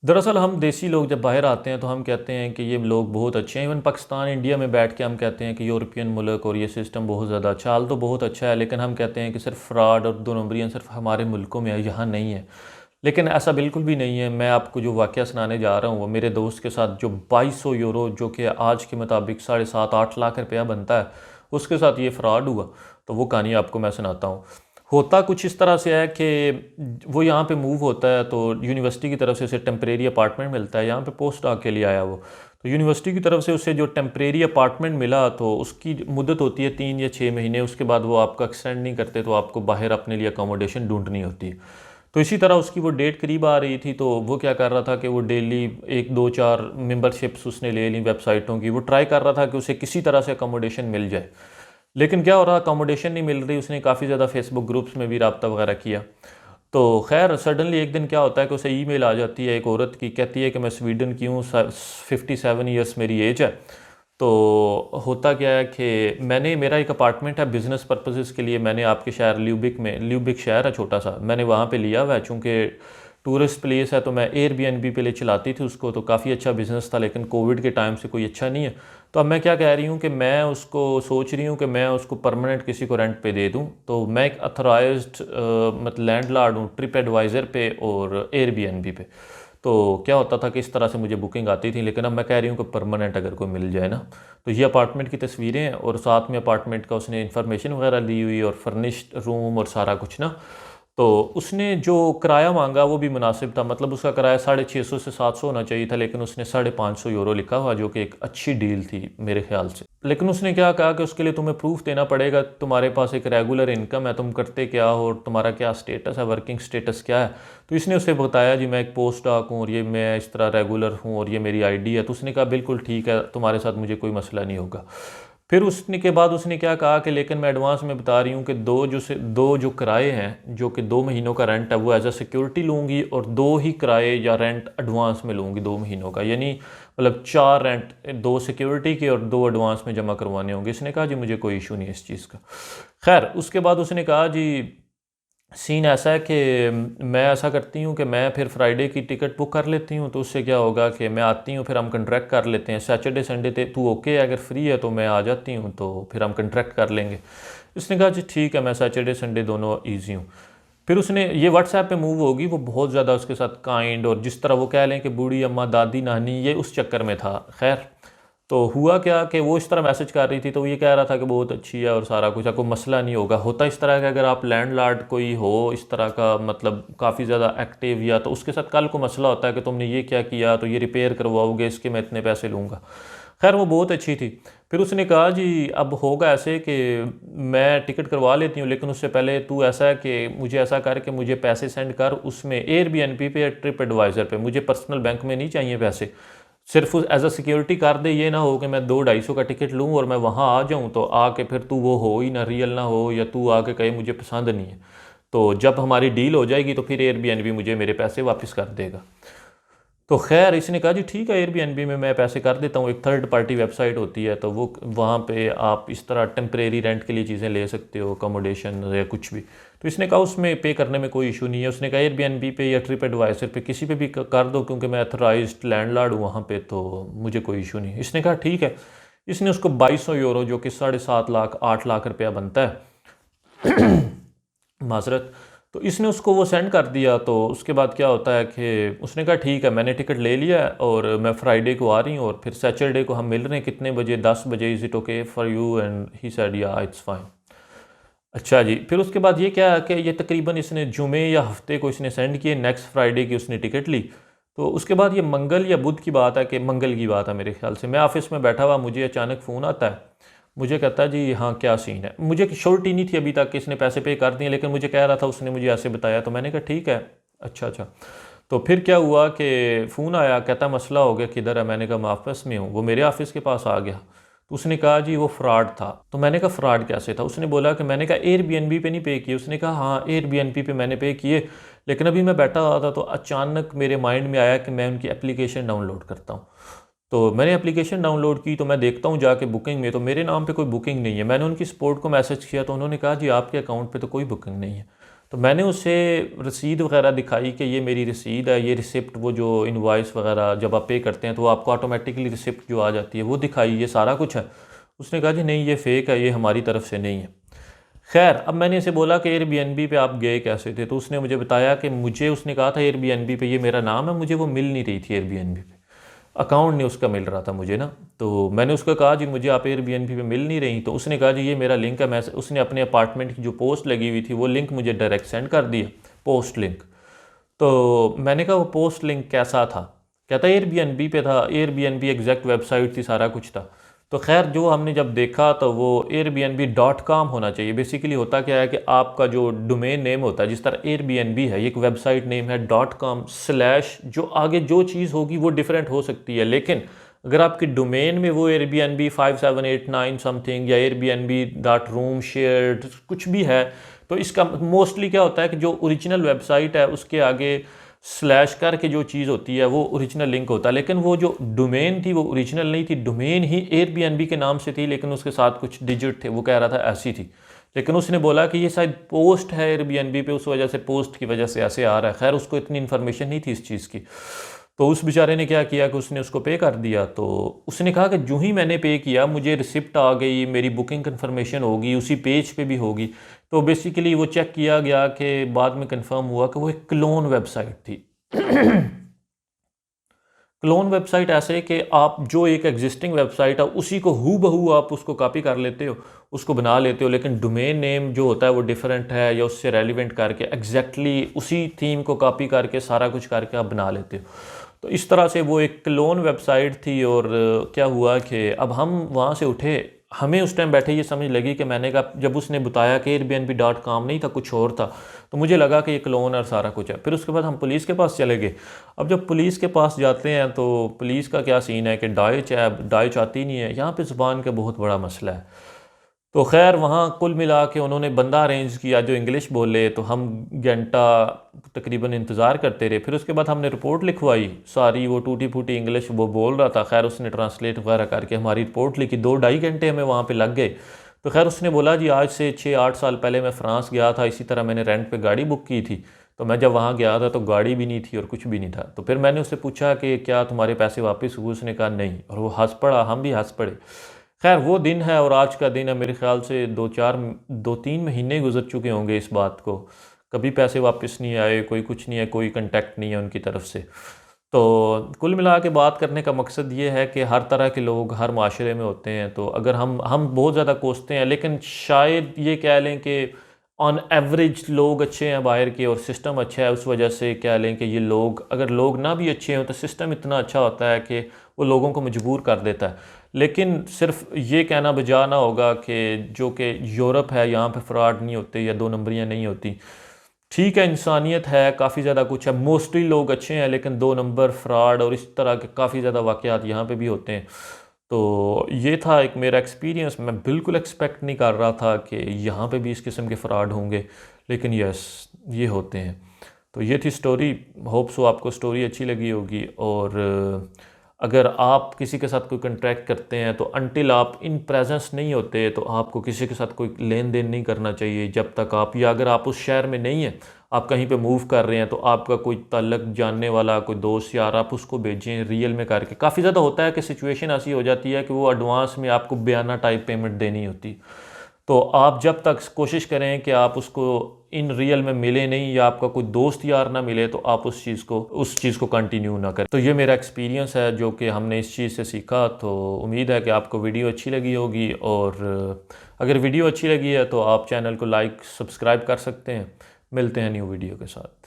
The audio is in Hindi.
दरअसल हम देसी लोग जब बाहर आते हैं तो हम कहते हैं कि ये लोग बहुत अच्छे हैं। इवन पाकिस्तान इंडिया में बैठ के हम कहते हैं कि यूरोपियन मुल्क और ये सिस्टम बहुत ज़्यादा अच्छा, हाल तो बहुत अच्छा है, लेकिन हम कहते हैं कि सिर्फ फ्रॉड और दो नंबरियाँ सिर्फ हमारे मुल्कों में है, यहाँ नहीं है। लेकिन ऐसा बिल्कुल भी नहीं है। मैं आपको जो वाक़या सुनाने जा रहा हूँ वो मेरे दोस्त के साथ जो 2200 यूरो, जो कि आज के मुताबिक 7.5-8 लाख रुपया बनता है, उसके साथ ये फ्रॉड हुआ। तो वो कहानी आपको मैं सुनाता हूँ। होता कुछ इस तरह से है कि वो यहाँ पे मूव होता है तो यूनिवर्सिटी की तरफ से उसे टेम्परेरी अपार्टमेंट मिलता है। यहाँ पे पोस्ट डॉक के लिए आया वो, तो यूनिवर्सिटी की तरफ से उसे जो टेम्परेरी अपार्टमेंट मिला तो उसकी मुद्दत होती है 3 या 6 महीने। उसके बाद वो आपका एक्सटेंड नहीं करते तो आपको बाहर अपने लिए अकोमोडेशन ढूंढनी होती है। तो इसी तरह उसकी वो डेट करीब आ रही थी, तो वो क्या कर रहा था कि वो डेली 1 2 4 मेंबरशिप्स उसने ले ली वेबसाइटों की। वो ट्राई कर रहा था कि उसे किसी तरह से अकोमोडेशन मिल जाए, लेकिन क्या हो रहा, अकोमोडेशन नहीं मिल रही। उसने काफ़ी ज़्यादा फेसबुक ग्रुप्स में भी रब्ता वगैरह किया। तो खैर सडनली एक दिन क्या होता है कि उसे ईमेल आ जाती है एक औरत की, कहती है कि मैं स्वीडन की हूँ, 57 ईयर्स मेरी एज है। तो होता क्या है कि मेरा एक अपार्टमेंट है बिज़नेस पर्पसेस के लिए, मैंने आपके शहर ल्यूबिक में, ल्यूबिक शहर है छोटा सा, मैंने वहाँ पे लिया हुआ है। चूँकि टूरिस्ट प्लेस है तो मैं एयरबीएनबी पे ले चलाती थी उसको, तो काफ़ी अच्छा बिज़नेस था, लेकिन कोविड के टाइम से कोई अच्छा नहीं है। तो अब मैं क्या कह रही हूँ कि मैं उसको सोच रही हूँ कि मैं उसको परमानेंट किसी को रेंट पे दे दूँ। तो मैं एक अथोराइज्ड मतलब लैंडलॉर्ड हूँ ट्रिप एडवाइज़र पे और एयरबीएनबी पे। तो क्या होता था कि इस तरह से मुझे बुकिंग आती थी, लेकिन अब मैं कह रही हूँ कि परमानेंट अगर कोई मिल जाए ना। तो ये अपार्टमेंट की तस्वीरें हैं और साथ में अपार्टमेंट का उसने इन्फॉर्मेशन वगैरह दी हुई और फर्निश्ड रूम और सारा कुछ ना। तो उसने जो किराया मांगा वो भी मुनासिब था, मतलब उसका किराया 650 से 700 होना चाहिए था, लेकिन उसने 550 यूरो लिखा हुआ, जो कि एक अच्छी डील थी मेरे ख्याल से। लेकिन उसने क्या कहा कि उसके लिए तुम्हें प्रूफ देना पड़ेगा, तुम्हारे पास एक रेगुलर इनकम है, तुम करते क्या हो और तुम्हारा क्या स्टेटस है, वर्किंग स्टेटस क्या है। तो इसने उसे बताया जी मैं एक पोस्ट डॉक हूँ और ये मैं इस तरह रेगुलर हूँ और ये मेरी आईडी है। तो उसने कहा बिल्कुल ठीक है, तुम्हारे साथ मुझे कोई मसला नहीं होगा। फिर उसने के बाद उसने क्या कहा कि लेकिन मैं एडवांस में बता रही हूँ कि दो जो किराए हैं, जो कि 2 महीनों का रेंट है, वो एज अ सिक्योरिटी लूँगी और 2 ही किराए या रेंट एडवांस में लूँगी 2 महीनों का, यानी मतलब 4 रेंट, 2 सिक्योरिटी के और 2 एडवांस में जमा करवाने होंगे। इसने कहा जी मुझे कोई इशू नहीं है इस चीज़ का। खैर उसके बाद उसने कहा जी सीन ऐसा है कि मैं ऐसा करती हूँ कि मैं फिर फ्राइडे की टिकट बुक कर लेती हूँ, तो उससे क्या होगा कि मैं आती हूँ, फिर हम कंट्रैक्ट कर लेते हैं सैटरडे संडे ते तू ओके है, अगर फ्री है तो मैं आ जाती हूँ, तो फिर हम कंट्रैक्ट कर लेंगे। उसने कहा जी ठीक है, मैं सैटरडे संडे दोनों ईजी हूँ। फिर उसने ये व्हाट्सएप पे मूव होगी, वो बहुत ज़्यादा उसके साथ काइंड, और जिस तरह वो कह लें कि बूढ़ी अम्मा दादी नानी, ये उस चक्कर में था। खैर तो हुआ क्या कि वो इस तरह मैसेज कर रही थी, तो ये कह रहा था कि बहुत अच्छी है और सारा कुछ है, कोई मसला नहीं होगा। होता इस तरह का अगर आप लैंडलॉर्ड कोई हो इस तरह का, मतलब काफ़ी ज़्यादा एक्टिव, या तो उसके साथ कल को मसला होता है कि तुमने ये क्या किया, तो ये रिपेयर करवाओगे, इसके मैं इतने पैसे लूँगा। खैर वो बहुत अच्छी थी। फिर उसने कहा जी अब होगा ऐसे कि मैं टिकट करवा लेती हूँ, लेकिन उससे पहले तू ऐसा है कि मुझे ऐसा कर कि मुझे पैसे सेंड कर उसमें एयरबीएनबी पे या ट्रिप एडवाइज़र पे, मुझे पर्सनल बैंक में नहीं चाहिए पैसे। सिर्फ एज अ सिक्योरिटी कर दे, ये ना हो कि मैं 200-250 का टिकट लूँ और मैं वहाँ आ जाऊँ तो आके फिर तू वो हो ही ना, रियल ना हो, या तू आके कहे मुझे पसंद नहीं है। तो जब हमारी डील हो जाएगी तो फिर एयरबीएनबी मुझे मेरे पैसे वापस कर देगा। तो खैर इसने कहा जी ठीक है, एयरबीएनबी में मैं पैसे कर देता हूँ। एक थर्ड पार्टी वेबसाइट होती है, तो वो वहाँ पे आप इस तरह टेम्परेरी रेंट के लिए चीज़ें ले सकते हो, अकोमोडेशन या कुछ भी। तो इसने कहा उसमें पे करने में कोई इशू नहीं है। उसने कहा एयरबीएनबी पे या ट्रिप एडवाइजर पे किसी पे भी कर दो, क्योंकि मैं अथोराइज्ड लैंडलॉर्ड हूँ वहाँ पे, तो मुझे कोई इशू नहीं है। इसने कहा ठीक है। इसने उसको 2200 यूरो, जो कि 7.5 लाख 8 लाख रुपया बनता है, माजरत, तो इसने उसको वो सेंड कर दिया। तो उसके बाद क्या होता है कि उसने कहा ठीक है, मैंने टिकट ले लिया है और मैं फ्राइडे को आ रही हूँ और फिर सैटरडे को हम मिल रहे हैं, कितने बजे, 10 बजे, is it okay for you, and he said या इट्स फाइन। अच्छा जी, फिर उसके बाद ये क्या है कि ये तकरीबन इसने जुमे या हफ्ते को इसने सेंड किए, नेक्स्ट फ्राइडे की उसने टिकट ली। तो उसके बाद ये मंगल या बुध की बात है, कि मंगल की बात है मेरे ख्याल से, मैं ऑफिस में बैठा हुआ, मुझे अचानक फ़ोन आता है। मुझे कहता है जी हाँ क्या सीन है। मुझे श्योरिटी नहीं थी अभी तक कि इसने पैसे पे कर दिए, लेकिन मुझे कह रहा था, उसने मुझे ऐसे बताया, तो मैंने कहा ठीक है। अच्छा अच्छा। तो फिर क्या हुआ कि फ़ोन आया, कहता मसला हो गया, किधर है। मैंने कहा मैं ऑफिस में हूँ। वो मेरे ऑफिस के पास आ गया, तो उसने कहा जी वो फ्रॉड था। तो मैंने कहा फ्रॉड कैसे था। उसने बोला कि मैंने कहा एयरबीएनबी पे नहीं पे किए। उसने कहा हाँ एयरबीएनबी पे मैंने पे किए, लेकिन अभी मैं बैठा हुआ था तो अचानक मेरे माइंड में आया कि मैं उनकी एप्लीकेशन डाउनलोड करता हूँ। तो मैंने एप्लीकेशन डाउनलोड की, तो मैं देखता हूँ जाके बुकिंग में, तो मेरे नाम पे कोई बुकिंग नहीं है। मैंने उनकी सपोर्ट को मैसेज किया, तो उन्होंने कहा जी आपके अकाउंट पे तो कोई बुकिंग नहीं है। तो मैंने उसे रसीद वगैरह दिखाई कि ये मेरी रसीद है, ये रिसिप्ट, वो जो इनवॉइस वगैरह जब आप पे करते हैं तो वो आपको ऑटोमेटिकली रिसिप्ट जो आ जाती है वो दिखाई, ये सारा कुछ है। उसने कहा जी नहीं ये फ़ेक है, ये हमारी तरफ से नहीं है। खैर अब मैंने इसे बोला कि एयरबीएनबी पे आप गए कैसे थे, तो उसने मुझे बताया कि मुझे, उसने कहा था एयरबीएनबी पे ये मेरा नाम है, मुझे वो मिल नहीं रही थी एयरबीएनबी पे, अकाउंट नहीं उसका मिल रहा था मुझे ना। तो मैंने उसको कहा जी मुझे आप एयरबीएनबी पे मिल नहीं रही, तो उसने कहा जी ये मेरा लिंक है। मैं, उसने अपने अपार्टमेंट की जो पोस्ट लगी हुई थी वो लिंक मुझे डायरेक्ट सेंड कर दिया, पोस्ट लिंक। तो मैंने कहा वो पोस्ट लिंक कैसा था? कहता एयरबीएनबी पे था, एयरबीएनबी एग्जैक्ट वेबसाइट थी, सारा कुछ था। तो खैर जो हमने जब देखा तो वो airbnb.com होना चाहिए। बेसिकली होता क्या है कि आपका जो डोमेन नेम होता है, जिस तरह एयरबीएनबी है, ये एक वेबसाइट नेम है .com स्लैश, जो आगे जो चीज़ होगी वो डिफरेंट हो सकती है, लेकिन अगर आपके डोमेन में वो एयरबीएनबी 5789 समथिंग या airbnb.room शेयर्ड कुछ भी है, तो इसका मोस्टली क्या होता है कि जो ओरिजिनल वेबसाइट है उसके आगे स्लैश करके जो चीज़ होती है वो ओरिजिनल लिंक होता है। लेकिन वो जो डोमेन थी वो ओरिजिनल नहीं थी, डोमेन ही एयरबीएनबी के नाम से थी, लेकिन उसके साथ कुछ डिजिट थे, वो कह रहा था ऐसी थी। लेकिन उसने बोला कि ये शायद पोस्ट है एयरबीएनबी पे, उस वजह से, पोस्ट की वजह से ऐसे आ रहा है। खैर उसको इतनी इन्फॉर्मेशन नहीं थी इस चीज़ की। तो उस बेचारे ने क्या किया कि उसने उसको पे कर दिया। तो उसने कहा कि जो ही मैंने पे किया मुझे रिसिप्ट आ गई, मेरी बुकिंग कन्फर्मेशन होगी, उसी पेज पे भी होगी। तो बेसिकली वो चेक किया गया कि बाद में कंफर्म हुआ कि वो एक क्लोन वेबसाइट थी। क्लोन वेबसाइट ऐसे कि आप जो एक एग्जिस्टिंग वेबसाइट है उसी को हू बहू आप उसको कॉपी कर लेते हो, उसको बना लेते हो, लेकिन डोमेन नेम जो होता है वो डिफरेंट है, या उससे रेलिवेंट करके एग्जैक्टली उसी थीम को कॉपी करके सारा कुछ करके आप बना लेते हो। तो इस तरह से वो एक क्लोन वेबसाइट थी। और क्या हुआ कि अब हम वहाँ से उठे, हमें उस टाइम बैठे ये समझ लगी कि, मैंने कहा जब उसने बताया कि airbnb.com नहीं था कुछ और था, तो मुझे लगा कि ये क्लोन और सारा कुछ है। फिर उसके बाद हम पुलिस के पास चले गए। अब जब पुलिस के पास जाते हैं तो पुलिस का क्या सीन है कि डाइच है, डाइच आती नहीं है यहाँ पे, ज़ुबान का बहुत बड़ा मसला है। तो खैर वहाँ कुल मिला के उन्होंने बंदा अरेंज किया जो इंग्लिश बोले, तो हम घंटा तकरीबन इंतज़ार करते रहे। फिर उसके बाद हमने रिपोर्ट लिखवाई, सारी वो टूटी फूटी इंग्लिश वो बोल रहा था। खैर उसने ट्रांसलेट वगैरह करके हमारी रिपोर्ट लिखी, 2-2.5 घंटे हमें वहाँ पे लग गए। तो खैर उसने बोला जी आज से 6-8 साल पहले मैं फ़्रांस गया था, इसी तरह मैंने रेंट पे गाड़ी बुक की थी। तो मैं जब वहाँ गया था तो गाड़ी भी नहीं थी और कुछ भी नहीं था। तो फिर मैंने उससे पूछा कि क्या तुम्हारे पैसे वापस हुए? उसने कहा नहीं, और वो हंस पड़ा, हम भी हंस पड़े। खैर वो दिन है और आज का दिन है, मेरे ख्याल से 2-3 महीने गुजर चुके होंगे इस बात को। कभी पैसे वापस नहीं आए, कोई कुछ नहीं है, कोई कांटेक्ट नहीं है उनकी तरफ से। तो कुल मिला के बात करने का मकसद ये है कि हर तरह के लोग हर माशरे में होते हैं। तो अगर हम बहुत ज़्यादा कोसते हैं, लेकिन शायद ये कह लें कि ऑन एवरेज लोग अच्छे हैं बाहर के, और सिस्टम अच्छा है, उस वजह से कह लें कि ये लोग, अगर लोग ना भी अच्छे हों तो सिस्टम इतना अच्छा होता है कि वो लोगों को मजबूर कर देता है। लेकिन सिर्फ ये कहना बजा ना होगा कि जो कि यूरोप है यहाँ पे फ्रॉड नहीं होते या 2 नंबरियाँ नहीं होती। ठीक है, इंसानियत है, काफ़ी ज़्यादा कुछ है, मोस्टली लोग अच्छे हैं, लेकिन 2 नंबर, फ्रॉड और इस तरह के काफ़ी ज़्यादा वाक़यात यहाँ पे भी होते हैं। तो ये था एक मेरा एक्सपीरियंस। मैं बिल्कुल एक्सपेक्ट नहीं कर रहा था कि यहाँ पे भी इस किस्म के फ़्रॉड होंगे, लेकिन यस, ये होते हैं। तो ये थी स्टोरी। होप सो आपको स्टोरी अच्छी लगी होगी। और अगर आप किसी के साथ कोई कंट्रैक्ट करते हैं तो अनटिल आप इन प्रेजेंस नहीं होते तो आपको किसी के साथ कोई लेन देन नहीं करना चाहिए जब तक आप, या अगर आप उस शहर में नहीं हैं, आप कहीं पे मूव कर रहे हैं, तो आपका कोई ताल्लुक जानने वाला कोई दोस्त यार, आप उसको भेजें रियल में करके। काफ़ी ज़्यादा होता है कि सिचुएशन ऐसी हो जाती है कि वो एडवांस में आपको बयाना टाइप पेमेंट देनी होती। तो आप जब तक कोशिश करें कि आप उसको इन रियल में मिले नहीं, या आपका कोई दोस्त यार ना मिले, तो आप उस चीज़ को कंटिन्यू ना करें। तो ये मेरा एक्सपीरियंस है जो कि हमने इस चीज़ से सीखा। तो उम्मीद है कि आपको वीडियो अच्छी लगी होगी, और अगर वीडियो अच्छी लगी है तो आप चैनल को लाइक सब्सक्राइब कर सकते हैं। मिलते हैं न्यू वीडियो के साथ।